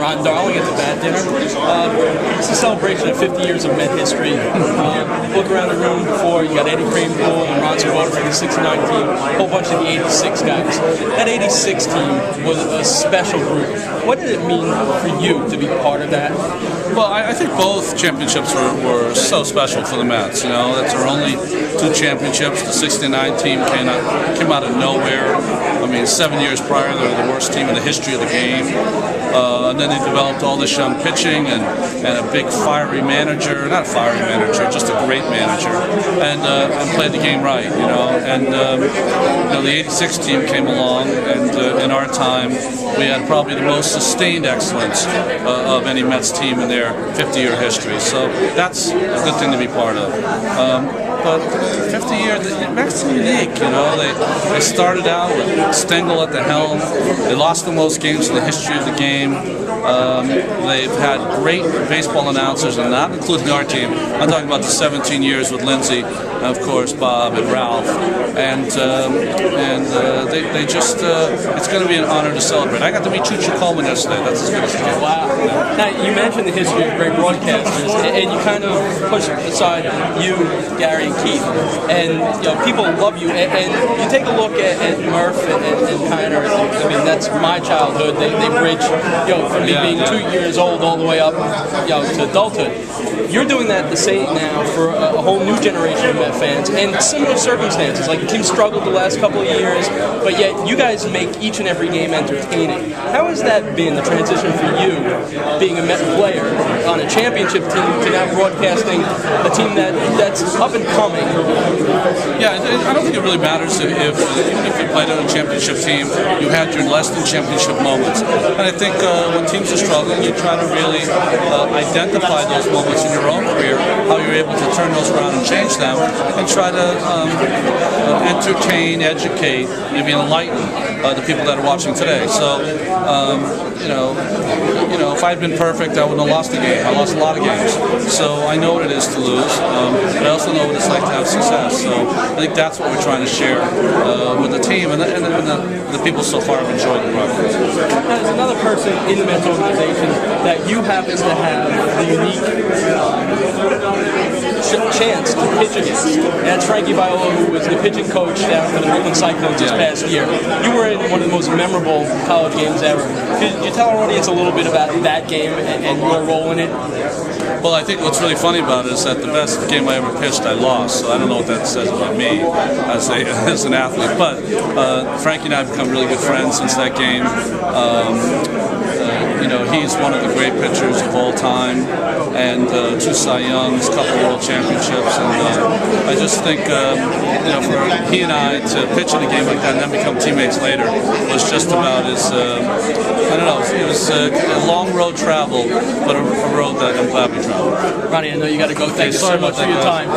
Ron Darling at the Bat Dinner. It's a celebration of 50 years of Met history. Look around the room before, you got Eddie Kramerpool and Ron Swoboda for the 69 team, a whole bunch of the 86 guys. That 86 team was a special group. What did it mean for you to be part of that? Well, I think both championships were so special for the Mets. You know, that's our only two championships. The '69 team came out of nowhere. I mean, 7 years prior, they were the worst team in the history of the game. And then they developed all this young pitching and a big fiery manager, not a fiery manager, just a great manager, and played the game right, you know. And you know, the '86 team came along, and in our time, we had probably the most sustained excellence of any Mets team in their 50-year history. So that's a good thing to be part of. But 50 years, the Mets are unique, you know. They started out with Stengel at the helm. They lost the most games in the history of the game. They've had great baseball announcers, and not including our team. I'm talking about the 17 years with Lindsay, and of course Bob and Ralph. And they just, it's going to be an honor to celebrate. I got to meet Chuchi Coleman yesterday. That's as good as it gets. Wow. Now, you mentioned the history of great broadcasters, and you kind of push aside you, Gary, and Keith. And you know, people love you. And you take a look at Murph and KINER'S. I mean, that's my childhood. They bridge, you know, from me being 2 years old all the way up, you know, to adulthood. You're doing that the same now for a whole new generation of Met fans, and similar circumstances. Like the team struggled the last couple of years, but yet you guys make each and every game entertaining. How has that been, the transition for you, being a Met player on a championship team to now broadcasting a team that's up and coming? Yeah, I don't think it really matters if you played on a championship team, you had your less than championship moments. And I think when teams are struggling, you try to really identify those moments in your own career, how you're able to turn those around and change them, and try to entertain, educate, maybe enlighten the people that are watching today. So, you know, if I'd been perfect, I wouldn't have lost a game. I lost a lot of games. So I know what it is to lose, but I also know what it's like to have success. So I think that's what we're trying to share with the team, and the people so far have enjoyed the broadcast. Now, there's another person in the Mets organization that you happen to have the unique chance to pitch against. And that's Frankie Viola, who was the pitching coach down for the Brooklyn Cyclones this past year. You were in one of the most memorable college games ever. Could you tell our audience a little bit about that game and your role in it? Well, I think what's really funny about it is that the best game I ever pitched, I lost. So I don't know what that says about me as an athlete. But Frankie and I have become really good friends since that game. You know, he's one of the great pitchers of all time, and 2 Cy Youngs, couple World Championships, and I just think, you know, for he and I to pitch in a game like that and then become teammates later was just about as, I don't know, it was a long road travel, but a road that I'm glad we traveled. Ronnie, I know you got to go. Thank you so much for your time.